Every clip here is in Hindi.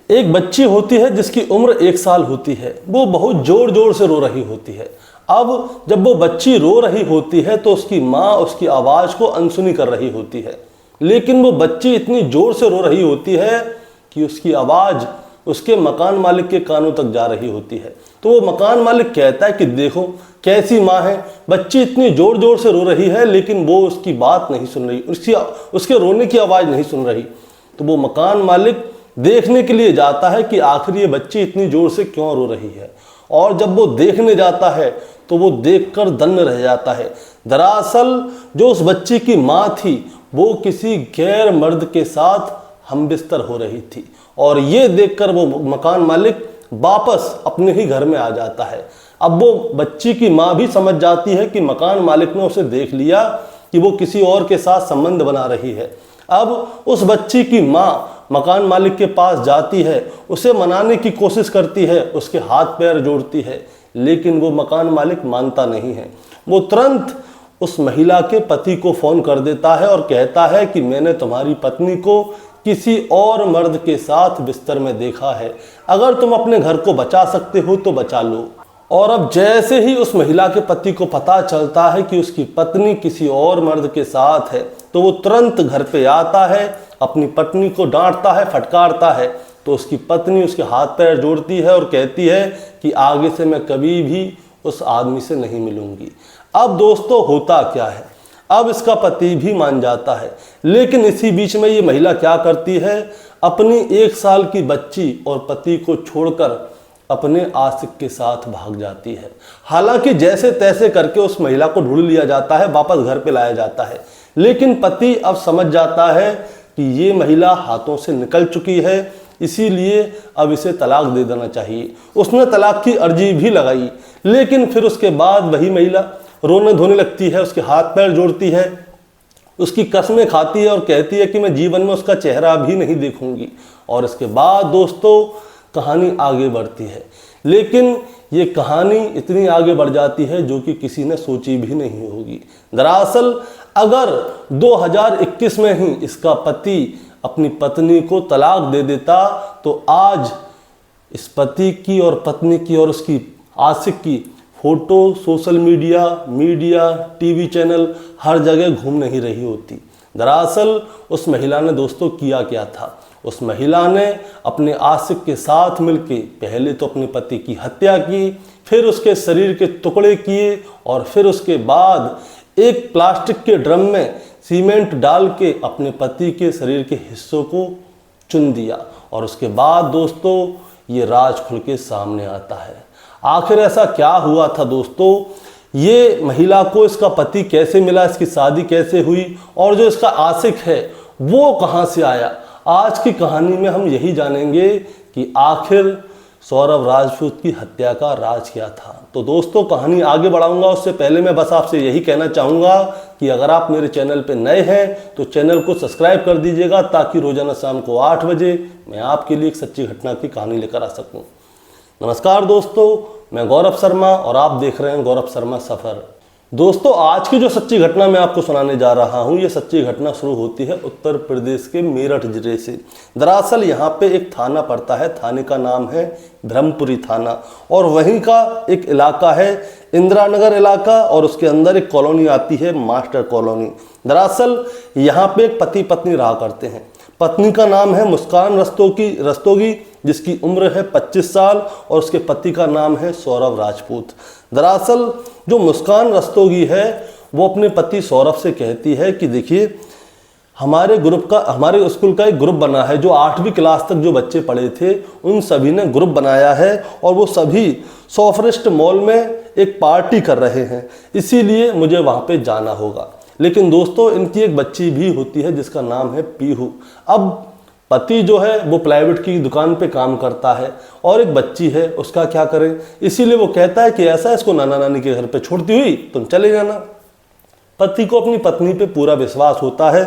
एक बच्ची होती है जिसकी उम्र 1 साल होती है। वो बहुत जोर जोर से रो रही होती है। अब जब वो बच्ची रो रही होती है तो उसकी माँ उसकी आवाज़ को अनसुनी कर रही होती है, लेकिन वो बच्ची इतनी जोर से रो रही होती है कि उसकी आवाज़ उसके मकान मालिक के कानों तक जा रही होती है। तो वो मकान मालिक कहता है कि देखो कैसी माँ है, बच्ची इतनी जोर जोर से रो रही है लेकिन वो उसकी बात नहीं सुन रही, उसके रोने की आवाज़ नहीं सुन रही। तो वो मकान मालिक देखने के लिए जाता है कि आखिर ये बच्ची इतनी जोर से क्यों रो रही है। और जब वो देखने जाता है तो वो देखकर दंग रह जाता है। दरअसल जो उस बच्ची की माँ थी वो किसी गैर मर्द के साथ हमबिस्तर हो रही थी, और ये देखकर वो मकान मालिक वापस अपने ही घर में आ जाता है। अब वो बच्ची की माँ भी समझ जाती है कि मकान मालिक ने उसे देख लिया कि वो किसी और के साथ संबंध बना रही है। अब उस बच्ची की माँ मकान मालिक के पास जाती है, उसे मनाने की कोशिश करती है, उसके हाथ पैर जोड़ती है, लेकिन वो मकान मालिक मानता नहीं है। वो तुरंत उस महिला के पति को फ़ोन कर देता है और कहता है कि मैंने तुम्हारी पत्नी को किसी और मर्द के साथ बिस्तर में देखा है, अगर तुम अपने घर को बचा सकते हो तो बचा लो। और अब जैसे ही उस महिला के पति को पता चलता है कि उसकी पत्नी किसी और मर्द के साथ है, तो वो तुरंत घर पे आता है, अपनी पत्नी को डांटता है, फटकारता है। तो उसकी पत्नी उसके हाथ पैर जोड़ती है और कहती है कि आगे से मैं कभी भी उस आदमी से नहीं मिलूंगी। अब दोस्तों होता क्या है, अब इसका पति भी मान जाता है, लेकिन इसी बीच में ये महिला क्या करती है, अपनी 1 साल की बच्ची और पति को छोड़कर अपने आशिक के साथ भाग जाती है। हालांकि जैसे तैसे करके उस महिला को ढूंढ लिया जाता है, वापस घर पे लाया जाता है, लेकिन पति अब समझ जाता है कि ये महिला हाथों से निकल चुकी है, इसीलिए अब इसे तलाक दे देना चाहिए। उसने तलाक की अर्जी भी लगाई, लेकिन फिर उसके बाद वही महिला रोने धोने लगती है, उसके हाथ पैर जोड़ती है, उसकी कसमें खाती है और कहती है कि मैं जीवन में उसका चेहरा भी नहीं देखूंगी। और इसके बाद दोस्तों कहानी आगे बढ़ती है, लेकिन ये कहानी इतनी आगे बढ़ जाती है जो कि किसी ने सोची भी नहीं होगी। दरअसल अगर 2021 में ही इसका पति अपनी पत्नी को तलाक दे देता तो आज इस पति की और पत्नी की और उसकी आशिक की photo social media, TV channel हर जगह घूम नहीं रही होती। दरअसल उस महिला ने दोस्तों किया क्या था, उस महिला ने अपने आशिक के साथ मिलकर पहले तो अपने पति की हत्या की, फिर उसके शरीर के टुकड़े किए और फिर उसके बाद एक प्लास्टिक के ड्रम में सीमेंट डाल के अपने पति के शरीर के हिस्सों को चुन दिया। और उसके बाद दोस्तों ये राज खुल के सामने आता है। आखिर ऐसा क्या हुआ था दोस्तों, ये महिला को इसका पति कैसे मिला, इसकी शादी कैसे हुई और जो इसका आशिक है वो कहाँ से आया, आज की कहानी में हम यही जानेंगे कि आखिर सौरभ राजपूत की हत्या का राज क्या था। तो दोस्तों कहानी आगे बढ़ाऊंगा उससे पहले मैं बस आपसे यही कहना चाहूँगा कि अगर आप मेरे चैनल पे नए हैं तो चैनल को सब्सक्राइब कर दीजिएगा, ताकि रोजाना शाम को 8 बजे मैं आपके लिए एक सच्ची घटना की कहानी लेकर आ सकूं। नमस्कार दोस्तों, मैं गौरव शर्मा और आप देख रहे हैं गौरव शर्मा सफ़र। दोस्तों आज की जो सच्ची घटना मैं आपको सुनाने जा रहा हूँ, ये सच्ची घटना शुरू होती है उत्तर प्रदेश के मेरठ जिले से। दरअसल यहाँ पे एक थाना पड़ता है, थाने का नाम है ब्रह्मपुरी थाना, और वहीं का एक इलाका है इंदिरा नगर इलाका, और उसके अंदर एक कॉलोनी आती है मास्टर कॉलोनी। दरअसल यहाँ पे एक पति पत्नी रहा करते हैं। पत्नी का नाम है मुस्कान रस्तोगी, जिसकी उम्र है 25 साल, और उसके पति का नाम है सौरभ राजपूत। दरअसल जो मुस्कान रस्तोगी है वो अपने पति सौरभ से कहती है कि देखिए हमारे स्कूल का एक ग्रुप बना है, जो 8वीं क्लास तक जो बच्चे पढ़े थे उन सभी ने ग्रुप बनाया है, और वो सभी सॉफ्रेस्ट मॉल में एक पार्टी कर रहे हैं, इसीलिए मुझे वहाँ पे जाना होगा। लेकिन दोस्तों इनकी एक बच्ची भी होती है जिसका नाम है पीहू। अब पति जो है वो प्लाईवुड की दुकान पे काम करता है और एक बच्ची है, उसका क्या करें, इसीलिए वो कहता है कि ऐसा इसको नाना नानी के घर पे छोड़ती हुई तुम चले जाना। पति को अपनी पत्नी पे पूरा विश्वास होता है,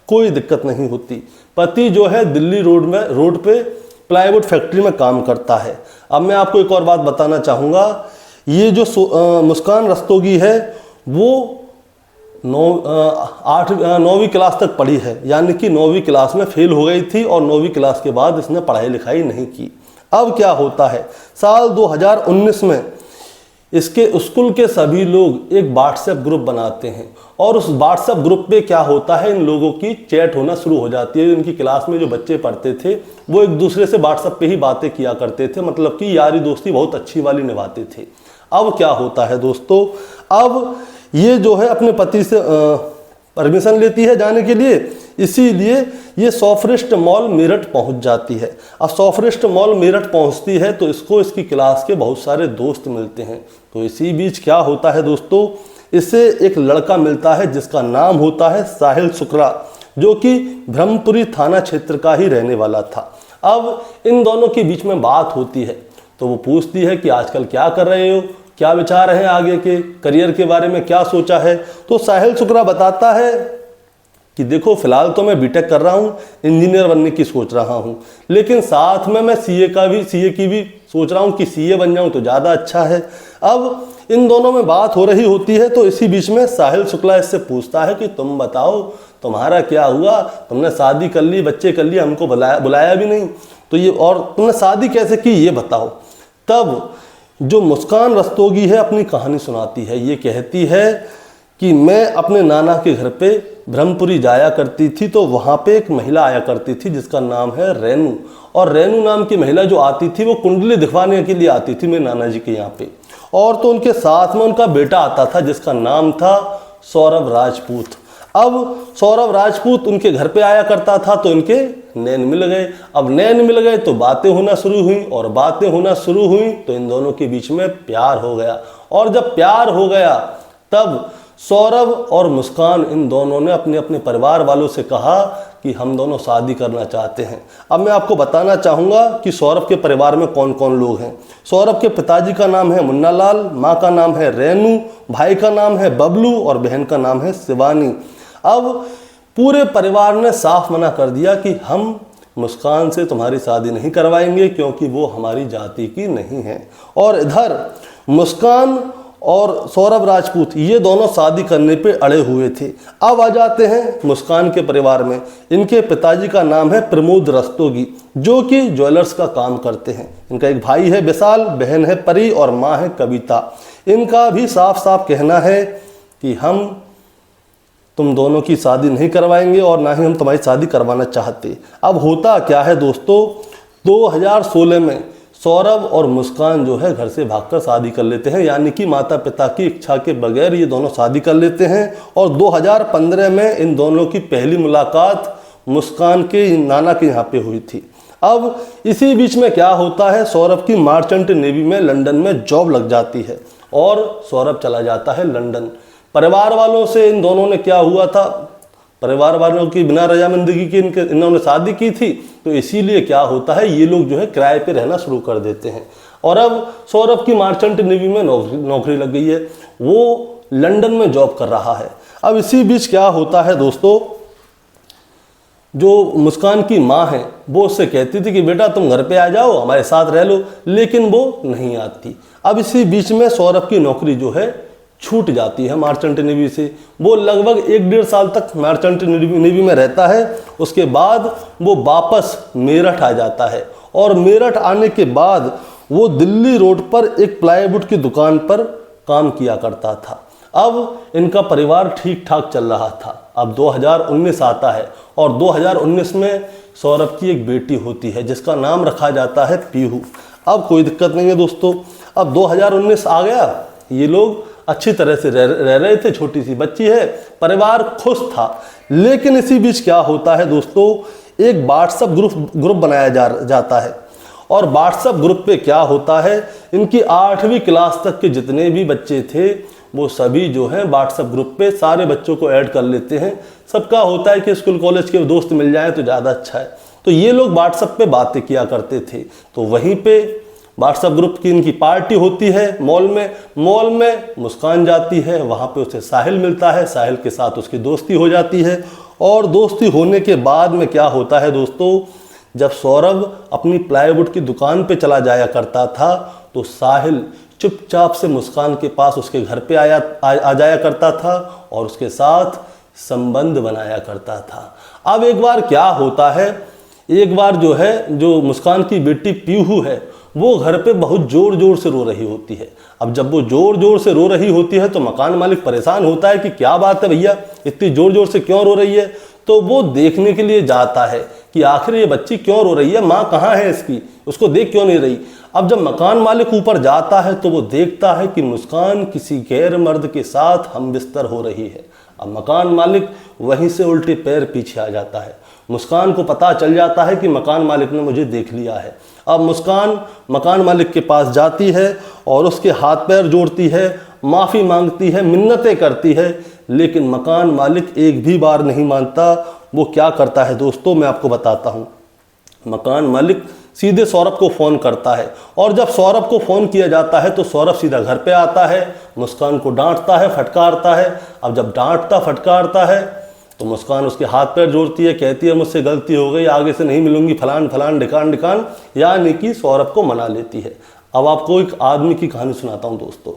कोई दिक्कत नहीं होती। पति जो है दिल्ली रोड पे प्लाईवुड फैक्ट्री में काम करता है। अब मैं आपको एक और बात बताना चाहूँगा, ये जो मुस्कान रस्तोगी है वो नौवीं क्लास तक पढ़ी है, यानी कि 9वीं क्लास में फेल हो गई थी और 9वीं क्लास के बाद इसने पढ़ाई लिखाई नहीं की। अब क्या होता है, साल 2019 में इसके स्कूल के सभी लोग एक व्हाट्सएप ग्रुप बनाते हैं और उस व्हाट्सएप ग्रुप पे क्या होता है, इन लोगों की चैट होना शुरू हो जाती है। इनकी क्लास में जो बच्चे पढ़ते थे वो एक दूसरे से व्हाट्सएप पे ही बातें किया करते थे, मतलब कि यारी दोस्ती बहुत अच्छी वाली निभाते थे। अब क्या होता है दोस्तों, अब ये जो है अपने पति से परमिशन लेती है जाने के लिए, इसीलिए ये सॉफ्रेस्ट मॉल मेरठ पहुंच जाती है। अब सॉफ्रेस्ट मॉल मेरठ पहुंचती है तो इसको इसकी क्लास के बहुत सारे दोस्त मिलते हैं। तो इसी बीच क्या होता है दोस्तों, इसे एक लड़का मिलता है जिसका नाम होता है साहिल शुक्ला, जो कि ब्रह्मपुरी थाना क्षेत्र का ही रहने वाला था। अब इन दोनों के बीच में बात होती है तो वो पूछती है कि आजकल क्या कर रहे हो, क्या विचार है आगे के करियर के बारे में, क्या सोचा है। तो साहिल शुक्ला बताता है कि देखो फिलहाल तो मैं बीटेक कर रहा हूँ, इंजीनियर बनने की सोच रहा हूँ, लेकिन साथ में मैं सीए की भी सोच रहा हूँ कि सीए बन जाऊँ तो ज़्यादा अच्छा है। अब इन दोनों में बात हो रही होती है तो इसी बीच में साहिल शुक्ला इससे पूछता है कि तुम बताओ तुम्हारा क्या हुआ, तुमने शादी कर ली, बच्चे कर लिए, हमको बुलाया भी नहीं, तो ये और तुमने शादी कैसे की ये बताओ। तब जो मुस्कान रस्तोगी है अपनी कहानी सुनाती है। ये कहती है कि मैं अपने नाना के घर पे ब्रह्मपुरी जाया करती थी तो वहाँ पे एक महिला आया करती थी जिसका नाम है रेनू, और रेनू नाम की महिला जो आती थी वो कुंडली दिखवाने के लिए आती थी मेरे नाना जी के यहाँ पे, और तो उनके साथ में उनका बेटा आता था जिसका नाम था सौरभ राजपूत। अब सौरभ राजपूत उनके घर पे आया करता था तो इनके नैन मिल गए। अब नैन मिल गए तो बातें होना शुरू हुई, और बातें होना शुरू हुई तो इन दोनों के बीच में प्यार हो गया। और जब प्यार हो गया तब सौरभ और मुस्कान इन दोनों ने अपने अपने परिवार वालों से कहा कि हम दोनों शादी करना चाहते हैं। अब मैं आपको बताना चाहूँगा कि सौरभ के परिवार में कौन कौन लोग हैं। सौरभ के पिताजी का नाम है मुन्ना लाल, माँ का नाम है रेनू, भाई का नाम है बबलू और बहन का नाम है शिवानी। अब पूरे परिवार ने साफ मना कर दिया कि हम मुस्कान से तुम्हारी शादी नहीं करवाएंगे क्योंकि वो हमारी जाति की नहीं है। और इधर मुस्कान और सौरभ राजपूत ये दोनों शादी करने पे अड़े हुए थे। अब आ जाते हैं मुस्कान के परिवार में। इनके पिताजी का नाम है प्रमोद रस्तोगी, जो कि ज्वेलर्स का काम करते हैं। इनका एक भाई है विशाल, बहन है परी और माँ है कविता। इनका भी साफ साफ कहना है कि हम तुम दोनों की शादी नहीं करवाएंगे और ना ही हम तुम्हारी शादी करवाना चाहते। अब होता क्या है दोस्तों, 2016 में सौरभ और मुस्कान जो है घर से भागकर शादी कर लेते हैं, यानी कि माता पिता की इच्छा के बगैर ये दोनों शादी कर लेते हैं। और 2015 में इन दोनों की पहली मुलाकात मुस्कान के नाना के यहाँ पे हुई थी। अब इसी बीच में क्या होता है, सौरभ की मर्चेंट नेवी में लंदन में जॉब लग जाती है और सौरभ चला जाता है लंदन। परिवार वालों से इन दोनों ने क्या हुआ था, परिवार वालों की बिना रजामंदी के इन्होंने शादी की थी, तो इसीलिए क्या होता है ये लोग जो है किराए पे रहना शुरू कर देते हैं। और अब सौरभ की मर्चेंट नेवी में नौकरी लग गई है, वो लंदन में जॉब कर रहा है। अब इसी बीच क्या होता है दोस्तों, जो मुस्कान की माँ है वो उससे कहती थी कि बेटा तुम घर पे आ जाओ, हमारे साथ रह लो, लेकिन वो नहीं आती। अब इसी बीच में सौरभ की नौकरी जो है छूट जाती है मर्चेंट नेवी से। वो लगभग 1-1.5 साल तक मर्चेंट नेवी में रहता है। उसके बाद वो वापस मेरठ आ जाता है, और मेरठ आने के बाद वो दिल्ली रोड पर एक प्लाईवुड की दुकान पर काम किया करता था। अब इनका परिवार ठीक ठाक चल रहा था। अब 2019 आता है और 2019 में सौरभ की एक बेटी होती है जिसका नाम रखा जाता है पीहू। अब कोई दिक्कत नहीं है दोस्तों, अब 2019 आ गया, ये लोग अच्छी तरह से रह रहे थे, छोटी सी बच्ची है, परिवार खुश था। लेकिन इसी बीच क्या होता है दोस्तों, एक व्हाट्सएप ग्रुप बनाया जाता है, और व्हाट्सएप ग्रुप पे क्या होता है, इनकी 8वीं क्लास तक के जितने भी बच्चे थे वो सभी जो हैं व्हाट्सएप ग्रुप पे सारे बच्चों को ऐड कर लेते हैं। सबका होता है कि स्कूल कॉलेज के दोस्त मिल जाए तो ज़्यादा अच्छा है, तो ये लोग व्हाट्सएप पे बातें किया करते थे। तो वहीं पे व्हाट्सएप ग्रुप की इनकी पार्टी होती है मॉल में मुस्कान जाती है, वहाँ पे उसे साहिल मिलता है, साहिल के साथ उसकी दोस्ती हो जाती है। और दोस्ती होने के बाद में क्या होता है दोस्तों, जब सौरभ अपनी प्लाईवुड की दुकान पे चला जाया करता था तो साहिल चुपचाप से मुस्कान के पास उसके घर पे आ जाया करता था और उसके साथ संबंध बनाया करता था। अब एक बार क्या होता है, एक बार जो मुस्कान की बेटी पीहू है वो घर पे बहुत ज़ोर ज़ोर से रो रही होती है। अब जब वो ज़ोर ज़ोर से रो रही होती है तो मकान मालिक परेशान होता है कि क्या बात है भैया, इतनी ज़ोर ज़ोर से क्यों रो रही है। तो वो देखने के लिए जाता है कि आखिर ये बच्ची क्यों रो रही है, माँ कहाँ है इसकी, उसको देख क्यों नहीं रही। अब जब मकान मालिक ऊपर जाता है तो वो देखता है कि मुस्कान किसी गैर मर्द के साथ हम बिस्तर हो रही है। अब मकान मालिक वहीं से उल्टे पैर पीछे आ जाता है। मुस्कान को पता चल जाता है कि मकान मालिक ने मुझे देख लिया है। अब मुस्कान मकान मालिक के पास जाती है और उसके हाथ पैर जोड़ती है, माफ़ी मांगती है, मिन्नतें करती है, लेकिन मकान मालिक एक भी बार नहीं मानता। वो क्या करता है दोस्तों, मैं आपको बताता हूँ। मकान मालिक सीधे सौरभ को फ़ोन करता है और जब सौरभ को फ़ोन किया जाता है तो सौरभ सीधा घर पे आता है, मुस्कान को डांटता है, फटकारता है। अब जब डांटता फटकारता है तो मुस्कान उसके हाथ पैर जोड़ती है, कहती है मुझसे गलती हो गई, आगे से नहीं मिलूंगी, फलान फलान ढिकान ढिकान, यानी कि सौरभ को मना लेती है। अब आपको एक आदमी की कहानी सुनाता हूँ दोस्तों।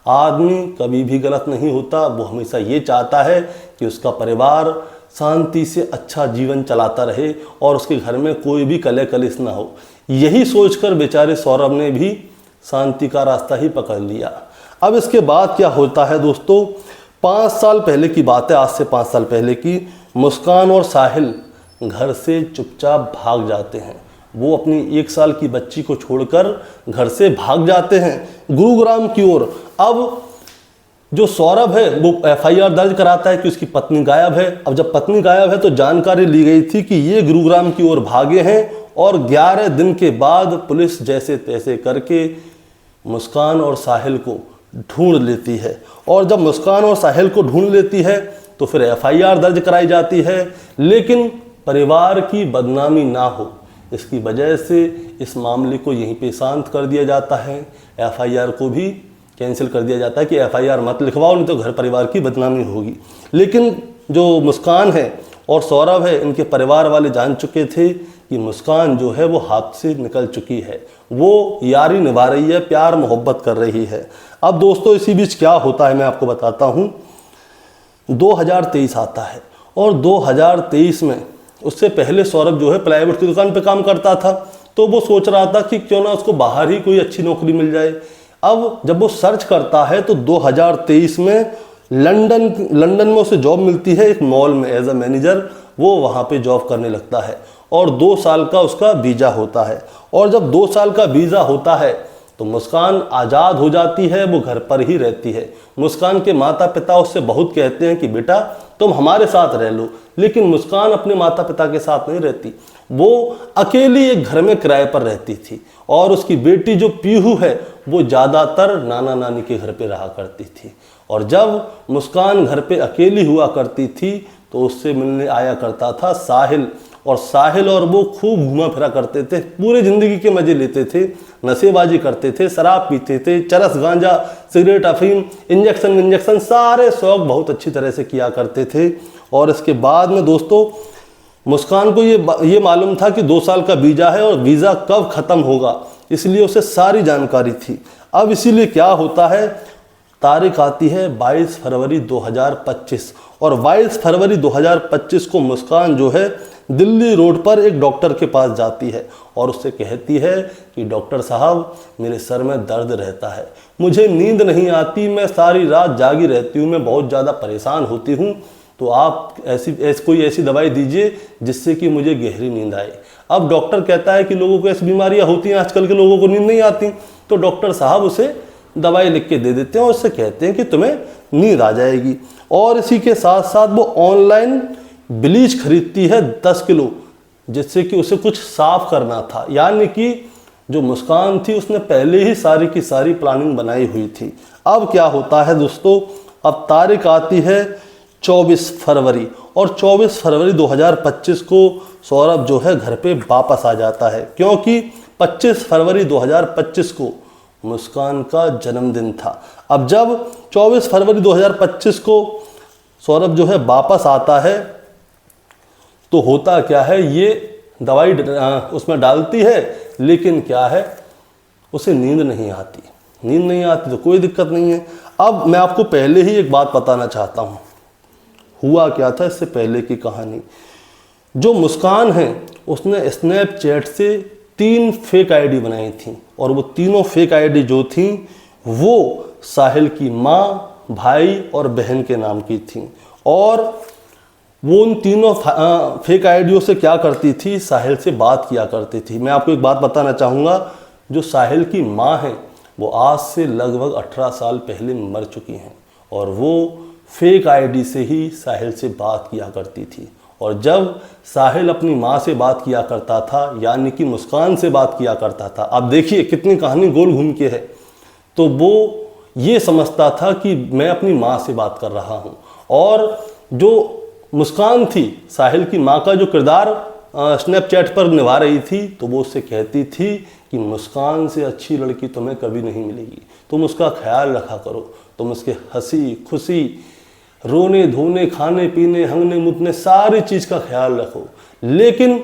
आदमी कभी भी गलत नहीं होता, वो हमेशा ये चाहता है कि उसका परिवार शांति से अच्छा जीवन चलाता रहे और उसके घर में कोई भी कलह कलिश ना हो। यही सोचकर बेचारे सौरभ ने भी शांति का रास्ता ही पकड़ लिया। अब इसके बाद क्या होता है दोस्तों, 5 साल पहले की बात है, आज से 5 साल पहले की। मुस्कान और साहिल घर से चुपचाप भाग जाते हैं। वो अपनी 1 साल की बच्ची को छोड़कर घर से भाग जाते हैं गुरुग्राम की ओर। अब जो सौरभ है वो FIR दर्ज कराता है कि उसकी पत्नी गायब है। अब जब पत्नी गायब है तो जानकारी ली गई थी कि ये गुरुग्राम की ओर भागे हैं और 11 दिन के बाद पुलिस जैसे तैसे करके मुस्कान और साहिल को ढूंढ लेती है। और जब मुस्कान और साहिल को ढूंढ लेती है तो फिर FIR दर्ज कराई जाती है, लेकिन परिवार की बदनामी ना हो इसकी वजह से इस मामले को यहीं पे शांत कर दिया जाता है। FIR को भी कैंसिल कर दिया जाता है कि FIR मत लिखवाओ, नहीं तो घर परिवार की बदनामी होगी। लेकिन जो मुस्कान है और सौरभ है, इनके परिवार वाले जान चुके थे कि मुस्कान जो है वो हाथ से निकल चुकी है, वो यारी निभा रही है, प्यार मोहब्बत कर रही है। अब दोस्तों इसी बीच क्या होता है मैं आपको बताता हूँ। 2023 आता है और 2023 में, उससे पहले सौरभ जो है प्लाईवुड की दुकान पे काम करता था, तो वो सोच रहा था कि क्यों ना उसको बाहर ही कोई अच्छी नौकरी मिल जाए। अब जब वो सर्च करता है तो 2023 में लंदन में उसे जॉब मिलती है एक मॉल में एज अ मैनेजर। वो वहाँ पे जॉब करने लगता है और 2 साल का उसका वीज़ा होता है। और जब 2 साल का वीज़ा होता है तो मुस्कान आज़ाद हो जाती है, वो घर पर ही रहती है। मुस्कान के माता पिता उससे बहुत कहते हैं कि बेटा तुम हमारे साथ रह लो, लेकिन मुस्कान अपने माता पिता के साथ नहीं रहती। वो अकेली एक घर में किराए पर रहती थी और उसकी बेटी जो पीहू है वो ज़्यादातर नाना नानी के घर पे रहा करती थी। और जब मुस्कान घर पे अकेली हुआ करती थी तो उससे मिलने आया करता था साहिल, और साहिल और वो खूब घूमा फिरा करते थे, पूरी ज़िंदगी के मज़े लेते थे, नशेबाजी करते थे, शराब पीते थे, चरस गांजा सिगरेट अफीम इंजेक्शन सारे शौक बहुत अच्छी तरह से किया करते थे। और इसके बाद में दोस्तों मुस्कान को ये मालूम था कि 2 साल का वीज़ा है और वीज़ा कब ख़त्म होगा, इसलिए उसे सारी जानकारी थी। अब इसीलिए क्या होता है, तारीख आती है 22 फरवरी 2025 और 22 फरवरी 2025 को मुस्कान जो है दिल्ली रोड पर एक डॉक्टर के पास जाती है और उससे कहती है कि डॉक्टर साहब मेरे सर में दर्द रहता है, मुझे नींद नहीं आती, मैं सारी रात जागी रहती हूँ, मैं बहुत ज़्यादा परेशान होती हूँ, तो आप कोई ऐसी दवाई दीजिए जिससे कि मुझे गहरी नींद आए। अब डॉक्टर कहता है कि लोगों को ऐसी बीमारियाँ होती हैं, आजकल के लोगों को नींद नहीं आती, तो डॉक्टर साहब उसे दवाई लिख के दे देते हैं और उससे कहते हैं कि तुम्हें नींद आ जाएगी। और इसी के साथ साथ वो ऑनलाइन ब्लीच खरीदती है 10 किलो, जिससे कि उसे कुछ साफ करना था। यानी कि जो मुस्कान थी उसने पहले ही सारी की सारी प्लानिंग बनाई हुई थी। अब क्या होता है दोस्तों, अब तारीख आती है 24 फरवरी और 24 फरवरी 2025 को सौरभ जो है घर पे वापस आ जाता है, क्योंकि 25 फरवरी 2025 को मुस्कान का जन्मदिन था। अब जब 24 फरवरी 2025 को सौरभ जो है वापस आता है तो होता क्या है, ये दवाई उसमें डालती है, लेकिन क्या है उसे नींद नहीं आती। नींद नहीं आती तो कोई दिक्कत नहीं है। अब मैं आपको पहले ही एक बात बताना चाहता हूँ, हुआ क्या था इससे पहले की कहानी। जो मुस्कान है उसने स्नैपचैट से 3 फेक आईडी बनाई थी, और वो तीनों फेक आईडी जो थी वो साहिल की माँ, भाई और बहन के नाम की थी। और वो उन तीनों फेक आईडियों से क्या करती थी, साहिल से बात किया करती थी। मैं आपको एक बात बताना चाहूँगा, जो साहिल की माँ है वो आज से लगभग 18 साल पहले मर चुकी हैं, और वो फेक आईडी से ही साहिल से बात किया करती थी। और जब साहिल अपनी माँ से बात किया करता था, यानी कि मुस्कान से बात किया करता था, अब देखिए कितनी कहानी गोल घूम के है, तो वो ये समझता था कि मैं अपनी माँ से बात कर रहा हूँ। और जो मुस्कान थी, साहिल की माँ का जो किरदार स्नैपचैट पर निभा रही थी, तो वो उससे कहती थी कि मुस्कान से अच्छी लड़की तुम्हें कभी नहीं मिलेगी, तुम उसका ख्याल रखा करो, तुम उसके हंसी खुशी, रोने धोने, खाने पीने, हंगने मुतने, सारी चीज़ का ख्याल रखो। लेकिन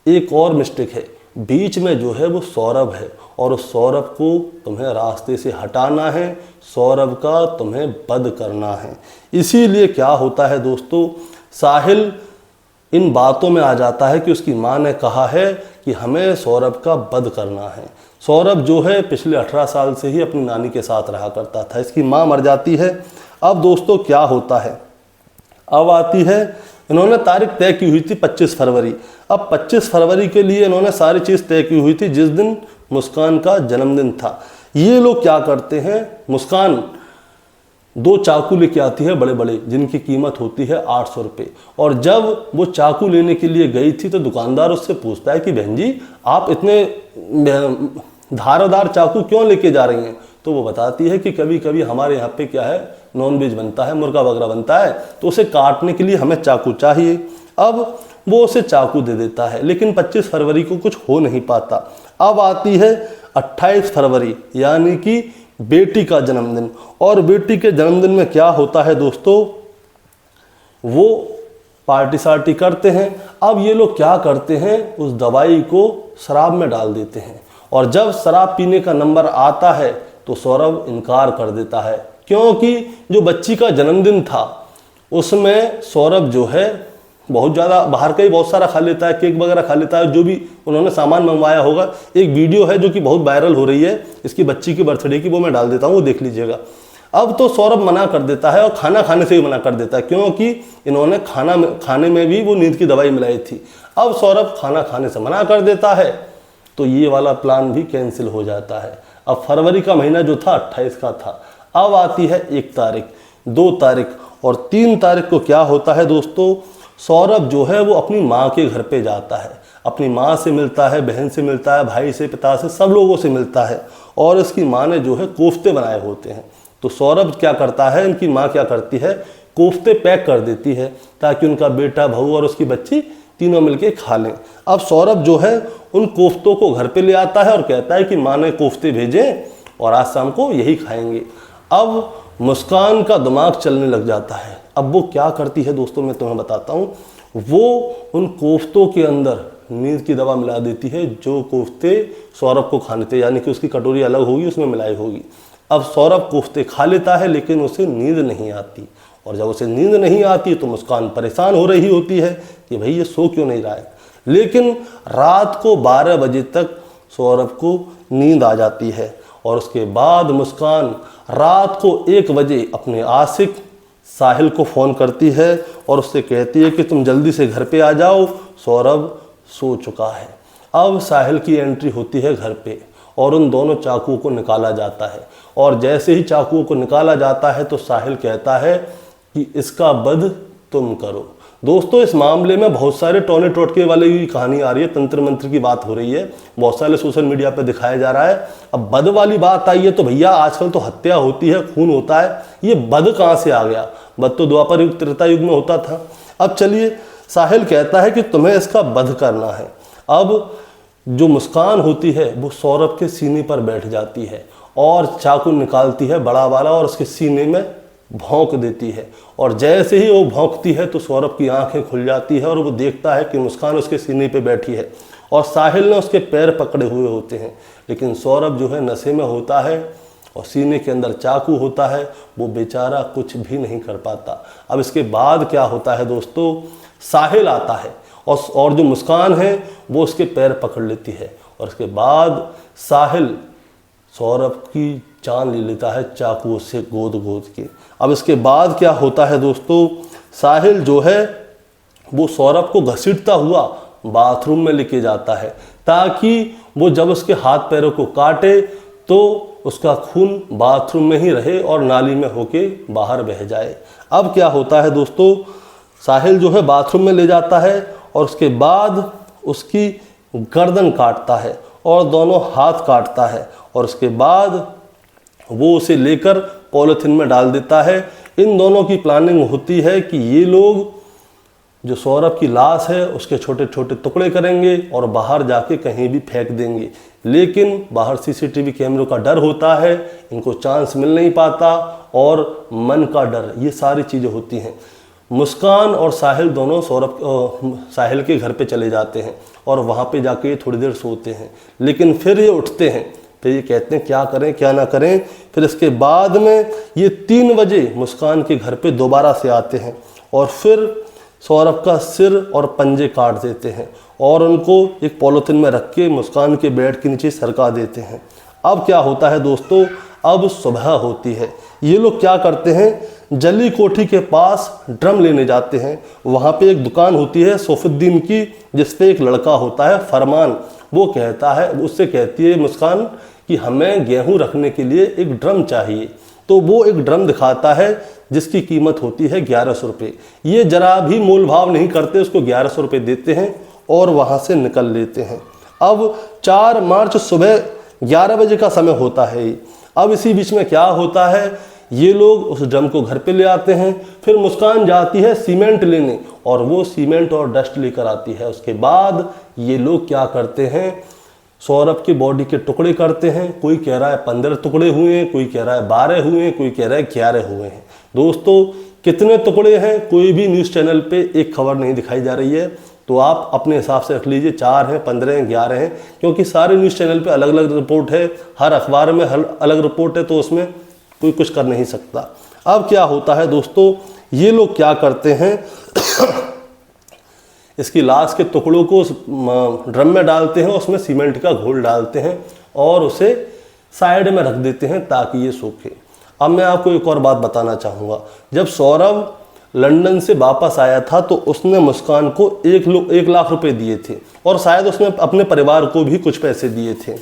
एक और मिस्टेक है, बीच में जो है वो सौरभ है, और उस सौरभ को तुम्हें रास्ते से हटाना है, सौरभ का तुम्हें बद करना है। इसीलिए क्या होता है दोस्तों, साहिल इन बातों में आ जाता है कि उसकी माँ ने कहा है कि हमें सौरभ का बद करना है। सौरभ जो है पिछले 18 साल से ही अपनी नानी के साथ रहा करता था, इसकी माँ मर जाती है। अब दोस्तों क्या होता है, अब आती है, इन्होंने तारीख तय की हुई थी 25 फरवरी। अब 25 फरवरी के लिए इन्होंने सारी चीज़ तय की हुई थी, जिस दिन मुस्कान का जन्मदिन था। ये लोग क्या करते हैं, मुस्कान 2 चाकू लेके आती है बड़े बड़े, जिनकी कीमत होती है 800 रुपये। और जब वो चाकू लेने के लिए गई थी तो दुकानदार उससे पूछता है कि बहन जी आप इतने धारदार चाकू क्यों लेके जा रही हैं। तो वो बताती है कि कभी कभी हमारे यहाँ पे क्या है, नॉनवेज बनता है, मुर्गा वगैरह बनता है, तो उसे काटने के लिए हमें चाकू चाहिए। अब वो उसे चाकू दे देता है, लेकिन 25 फरवरी को कुछ हो नहीं पाता। अब आती है 28 फरवरी, यानी कि बेटी का जन्मदिन। और बेटी के जन्मदिन में क्या होता है दोस्तों, वो पार्टी सार्टी करते हैं। अब ये लोग क्या करते हैं, उस दवाई को शराब में डाल देते हैं, और जब शराब पीने का नंबर आता है तो सौरभ इनकार कर देता है, क्योंकि जो बच्ची का जन्मदिन था उसमें सौरभ जो है बहुत ज़्यादा बाहर का ही बहुत सारा खा लेता है, केक वगैरह खा लेता है, जो भी उन्होंने सामान मंगवाया होगा। एक वीडियो है जो कि बहुत वायरल हो रही है इसकी बच्ची की बर्थडे की, वो मैं डाल देता हूँ, वो देख लीजिएगा। अब तो सौरभ मना कर देता है, और खाना खाने से भी मना कर देता है, क्योंकि इन्होंने खाने में भी वो नींद की दवाई मिलाई थी। अब सौरभ खाना खाने से मना कर देता है, तो ये वाला प्लान भी कैंसिल हो जाता है। अब फरवरी का महीना जो था 28 का था। अब आती है 1 तारीख, 2 तारीख और 3 तारीख को क्या होता है दोस्तों, सौरभ जो है वो अपनी माँ के घर पे जाता है, अपनी माँ से मिलता है, बहन से मिलता है, भाई से, पिता से, सब लोगों से मिलता है। और इसकी माँ ने जो है कोफ्ते बनाए होते हैं, तो सौरभ क्या करता है, इनकी माँ क्या करती है, कोफ्ते पैक कर देती है ताकि उनका बेटा, बहू और उसकी बच्ची तीनों मिलके खा लें। अब सौरभ जो है उन कोफ्तों को घर पे ले आता है और कहता है कि माँ ने कोफ्ते भेजे और आज शाम को यही खाएंगे। अब मुस्कान का दिमाग चलने लग जाता है। अब वो क्या करती है दोस्तों, मैं तुम्हें बताता हूँ। वो उन कोफ्तों के अंदर नींद की दवा मिला देती है, जो कोफ्ते सौरभ को खाने थे, यानी कि उसकी कटोरी अलग होगी, उसमें मिलाई होगी। अब सौरभ कोफ्ते खा लेता है, लेकिन उसे नींद नहीं आती, और जब उसे नींद नहीं आती तो मुस्कान परेशान हो रही होती है कि भाई ये सो क्यों नहीं रहा है। लेकिन रात को 12 बजे तक सौरभ को नींद आ जाती है, और उसके बाद मुस्कान रात को 1 बजे अपने आशिक साहिल को फ़ोन करती है और उससे कहती है कि तुम जल्दी से घर पे आ जाओ, सौरभ सो चुका है। अब साहिल की एंट्री होती है घर पे, और उन दोनों चाकुओं को निकाला जाता है, और जैसे ही चाकुओं को निकाला जाता है तो साहिल कहता है कि इसका वध तुम करो। दोस्तों इस मामले में बहुत सारे टोने टोटके वाली भी कहानी आ रही है, तंत्र मंत्र की बात हो रही है, बहुत सारे सोशल मीडिया पे दिखाया जा रहा है। अब वध वाली बात आई है तो भैया आजकल तो हत्या होती है, खून होता है, ये वध कहाँ से आ गया? वध तो द्वापर युग त्रेता युग में होता था। अब चलिए, साहिल कहता है कि तुम्हें इसका वध करना है। अब जो मुस्कान होती है वो सौरभ के सीने पर बैठ जाती है और चाकू निकालती है बड़ा वाला और उसके सीने में भौंक देती है, और जैसे ही वो भौंकती है तो सौरभ की आंखें खुल जाती है और वो देखता है कि मुस्कान उसके सीने पे बैठी है, और साहिल ने उसके पैर पकड़े हुए होते हैं। लेकिन सौरभ जो है नशे में होता है और सीने के अंदर चाकू होता है, वो बेचारा कुछ भी नहीं कर पाता। अब इसके बाद क्या होता है दोस्तों, साहिल आता है और जो मुस्कान है वो उसके पैर पकड़ लेती है और उसके बाद साहिल सौरभ की जान ले लेता है चाकू से गोद गोद के। अब इसके बाद क्या होता है दोस्तों, साहिल जो है वो सौरभ को घसीटता हुआ बाथरूम में लेके जाता है ताकि वो जब उसके हाथ पैरों को काटे तो उसका खून बाथरूम में ही रहे और नाली में होके बाहर बह जाए। अब क्या होता है दोस्तों, साहिल जो है बाथरूम में ले जाता है और उसके बाद उसकी गर्दन काटता है और दोनों हाथ काटता है और उसके बाद वो उसे लेकर पॉलिथीन में डाल देता है। इन दोनों की प्लानिंग होती है कि ये लोग जो सौरभ की लाश है उसके छोटे छोटे टुकड़े करेंगे और बाहर जाके कहीं भी फेंक देंगे। लेकिन बाहर सीसीटीवी कैमरों का डर होता है, इनको चांस मिल नहीं पाता और मन का डर, ये सारी चीज़ें होती हैं। मुस्कान और साहिल दोनों साहिल के घर पे चले जाते हैं और वहाँ पे जाके ये थोड़ी देर सोते हैं। लेकिन फिर ये उठते हैं, फिर ये कहते हैं क्या करें क्या ना करें। फिर इसके बाद में ये 3 बजे मुस्कान के घर पे दोबारा से आते हैं और फिर सौरभ का सिर और पंजे काट देते हैं और उनको एक पॉलिथीन में रख के मुस्कान के बेड के नीचे सरका देते हैं। अब क्या होता है दोस्तों, अब सुबह होती है। ये लोग क्या करते हैं, जली कोठी के पास ड्रम लेने जाते हैं। वहाँ पे एक दुकान होती है सौफुद्दीन की, जिस पे एक लड़का होता है फरमान। वो कहता है, उससे कहती है मुस्कान कि हमें गेहूँ रखने के लिए एक ड्रम चाहिए। तो वो एक ड्रम दिखाता है जिसकी कीमत होती है 1100 रुपये। ये जरा भी मोल भाव नहीं करते, उसको 1100 रुपये देते हैं और वहाँ से निकल लेते हैं। अब 4 मार्च सुबह 11 बजे का समय होता है। अब इसी बीच में क्या होता है, ये लोग उस ड्रम को घर पे ले आते हैं। फिर मुस्कान जाती है सीमेंट लेने और वो सीमेंट और डस्ट लेकर आती है। उसके बाद ये लोग क्या करते हैं, सौरभ की बॉडी के टुकड़े करते हैं। कोई कह रहा है 15 टुकड़े हुए हैं, कोई कह रहा है 12 हुए हैं, कोई कह रहा है 11 हुए हैं। दोस्तों कितने टुकड़े हैं कोई भी न्यूज़ चैनल पे एक खबर नहीं दिखाई जा रही है, तो आप अपने हिसाब से रख लीजिए 4 हैं, 15 हैं, 11 हैं, क्योंकि सारे न्यूज़ चैनल पे अलग अलग रिपोर्ट है, हर अखबार में हर अलग रिपोर्ट है, तो उसमें कोई कुछ कर नहीं सकता। अब क्या होता है दोस्तों, ये लोग क्या करते हैं इसकी लाश के टुकड़ों को ड्रम में डालते हैं, उसमें सीमेंट का घोल डालते हैं और उसे साइड में रख देते हैं ताकि ये सूखे। अब मैं आपको एक और बात बताना चाहूँगा, जब सौरभ लंदन से वापस आया था तो उसने मुस्कान को 1 लाख रुपए दिए थे और शायद उसने अपने परिवार को भी कुछ पैसे दिए थे।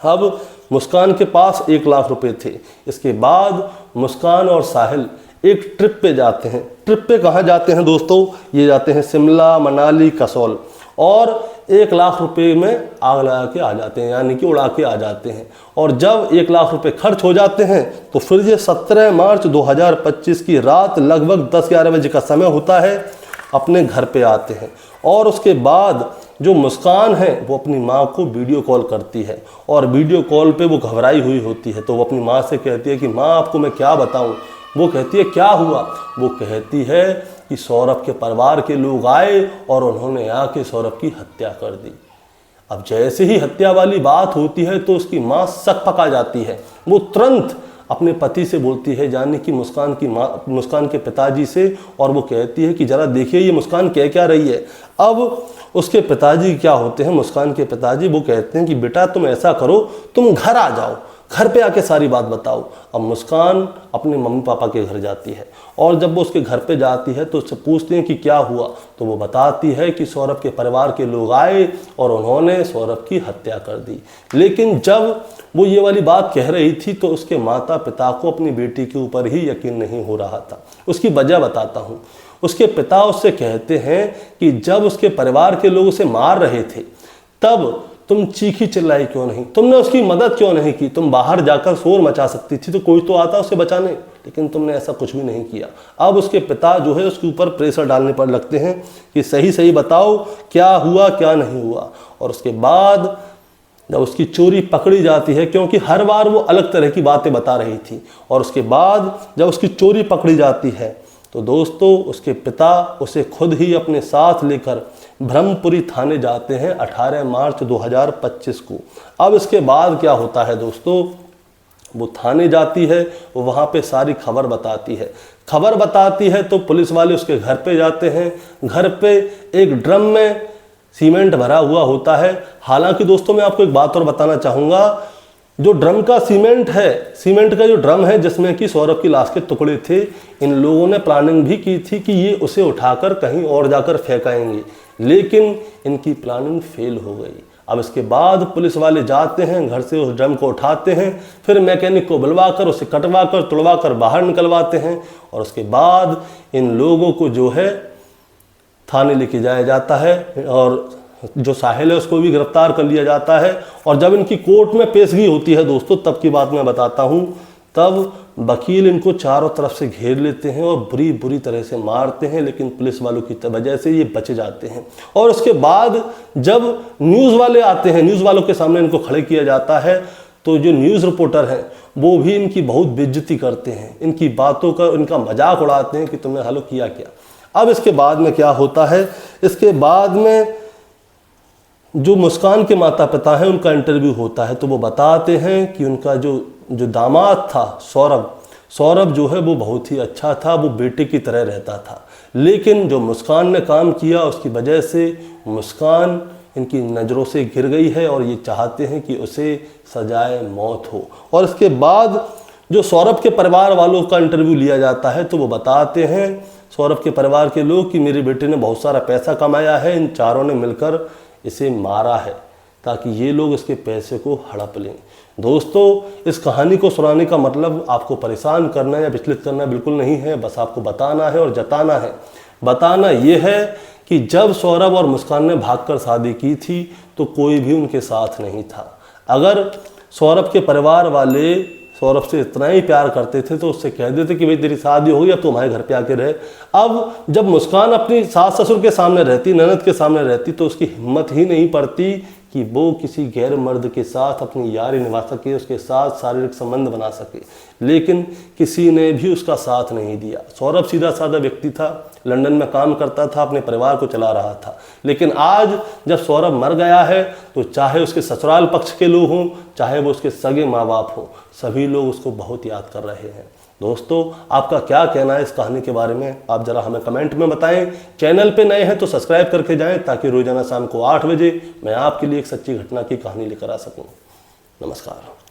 अब मुस्कान के पास 1 लाख रुपए थे। इसके बाद मुस्कान और साहिल एक ट्रिप पे जाते हैं। ट्रिप पे कहाँ जाते हैं दोस्तों, ये जाते हैं शिमला, मनाली, कसौल और 1 लाख रुपए में आग लगा के आ जाते हैं, यानी कि उड़ा के आ जाते हैं। और जब 1 लाख रुपए खर्च हो जाते हैं तो फिर ये 17 मार्च 2025 की रात लगभग 10-11 बजे का समय होता है, अपने घर पे आते हैं। और उसके बाद जो मुस्कान है वो अपनी माँ को वीडियो कॉल करती है और वीडियो कॉल पे वो घबराई हुई होती है। तो वो अपनी माँ से कहती है कि माँ आपको मैं क्या बताऊँ। वो कहती है क्या हुआ। वो कहती है कि सौरभ के परिवार के लोग आए और उन्होंने आके सौरभ की हत्या कर दी। अब जैसे ही हत्या वाली बात होती है तो उसकी माँ सक पका जाती है। वो तुरंत अपने पति से बोलती है, यानी कि मुस्कान की माँ, मुस्कान के पिताजी से, और वो कहती है कि ज़रा देखिए ये मुस्कान कह क्या रही है। अब उसके पिताजी क्या होते हैं, मुस्कान के पिताजी, वो कहते हैं कि बेटा तुम ऐसा करो, तुम घर आ जाओ, घर पे आके सारी बात बताओ। अब मुस्कान अपने मम्मी पापा के घर जाती है और जब वो उसके घर पे जाती है तो उससे पूछते हैं कि क्या हुआ। तो वो बताती है कि सौरभ के परिवार के लोग आए और उन्होंने सौरभ की हत्या कर दी। लेकिन जब वो ये वाली बात कह रही थी तो उसके माता पिता को अपनी बेटी के ऊपर ही यकीन नहीं हो रहा था। उसकी वजह बताता हूँ। उसके पिता उससे कहते हैं कि जब उसके परिवार के लोग उसे मार रहे थे तब तुम चीखी चिल्लाई क्यों नहीं, तुमने उसकी मदद क्यों नहीं की। तुम बाहर जाकर शोर मचा सकती थी तो कोई तो आता उसे बचाने, लेकिन तुमने ऐसा कुछ भी नहीं किया। अब उसके पिता जो है उसके ऊपर प्रेशर डालने पर लगते हैं कि सही सही बताओ क्या हुआ क्या नहीं हुआ। और उसके बाद जब उसकी चोरी पकड़ी जाती है, क्योंकि हर बार वो अलग तरह की बातें बता रही थी, और उसके बाद जब उसकी चोरी पकड़ी जाती है तो दोस्तों उसके पिता उसे खुद ही अपने साथ लेकर ब्रह्मपुरी थाने जाते हैं 18 मार्च 2025 को। अब इसके बाद क्या होता है दोस्तों, वो थाने जाती है, वो वहाँ पे सारी खबर बताती है। खबर बताती है तो पुलिस वाले उसके घर पे जाते हैं। घर पे एक ड्रम में सीमेंट भरा हुआ होता है। हालांकि दोस्तों मैं आपको एक बात और बताना चाहूँगा, जो ड्रम का सीमेंट है, सीमेंट का जो ड्रम है जिसमें कि सौरभ की लाश के टुकड़े थे, इन लोगों ने प्लानिंग भी की थी कि ये उसे उठाकर कहीं और जाकर फेंकाएंगे, लेकिन इनकी प्लानिंग फेल हो गई। अब इसके बाद पुलिस वाले जाते हैं, घर से उस ड्रम को उठाते हैं, फिर मैकेनिक को बुलवाकर उसे कटवाकर तुड़वाकर बाहर निकलवाते हैं, और उसके बाद इन लोगों को जो है थाने लेके जाया जाता है, और जो साहिल है उसको भी गिरफ्तार कर लिया जाता है। और जब इनकी कोर्ट में पेशगी होती है दोस्तों, तब की बात मैं बताता हूँ, तब वकील इनको चारों तरफ से घेर लेते हैं और बुरी बुरी तरह से मारते हैं, लेकिन पुलिस वालों की वजह से ये बच जाते हैं। और उसके बाद जब न्यूज़ वाले आते हैं, न्यूज़ वालों के सामने इनको खड़े किया जाता है, तो जो न्यूज़ रिपोर्टर हैं वो भी इनकी बहुत बेइज्जती करते हैं, इनकी बातों का इनका मजाक उड़ाते हैं कि तुमने हालो किया क्या। अब इसके बाद में क्या होता है, इसके बाद में जो मुस्कान के माता पिता हैं उनका इंटरव्यू होता है, तो वो बताते हैं कि उनका जो दामाद था सौरभ जो है वो बहुत ही अच्छा था, वो बेटे की तरह रहता था, लेकिन जो मुस्कान ने काम किया उसकी वजह से मुस्कान इनकी नज़रों से गिर गई है और ये चाहते हैं कि उसे सजाए मौत हो। और इसके बाद जो सौरभ के परिवार वालों का इंटरव्यू लिया जाता है, तो वो बताते हैं सौरभ के परिवार के लोग कि मेरे बेटे ने बहुत सारा पैसा कमाया है, इन चारों ने मिलकर इसे मारा है ताकि ये लोग इसके पैसे को हड़प लें। दोस्तों इस कहानी को सुनाने का मतलब आपको परेशान करना या विचलित करना बिल्कुल नहीं है, बस आपको बताना है और जताना है। बताना ये है कि जब सौरभ और मुस्कान ने भागकर शादी की थी तो कोई भी उनके साथ नहीं था। अगर सौरभ के परिवार वाले सौरभ से इतना ही प्यार करते थे तो उससे कह देते कि भाई तेरी शादी होगी, अब तो हमारे घर पे आके रहे। अब जब मुस्कान अपनी सास ससुर के सामने रहती, ननद के सामने रहती, तो उसकी हिम्मत ही नहीं पड़ती कि वो किसी गैर मर्द के साथ अपनी यारी निभा सके, उसके साथ शारीरिक संबंध बना सके, लेकिन किसी ने भी उसका साथ नहीं दिया। सौरभ सीधा साधा व्यक्ति था, लंदन में काम करता था, अपने परिवार को चला रहा था, लेकिन आज जब सौरभ मर गया है तो चाहे उसके ससुराल पक्ष के लोग हों, चाहे वो उसके सगे माँ बाप हों, सभी लोग उसको बहुत याद कर रहे हैं। दोस्तों आपका क्या कहना है इस कहानी के बारे में, आप ज़रा हमें कमेंट में बताएं। चैनल पे नए हैं तो सब्सक्राइब करके जाएं ताकि रोजाना शाम को 8 बजे मैं आपके लिए एक सच्ची घटना की कहानी लेकर आ सकूं। नमस्कार।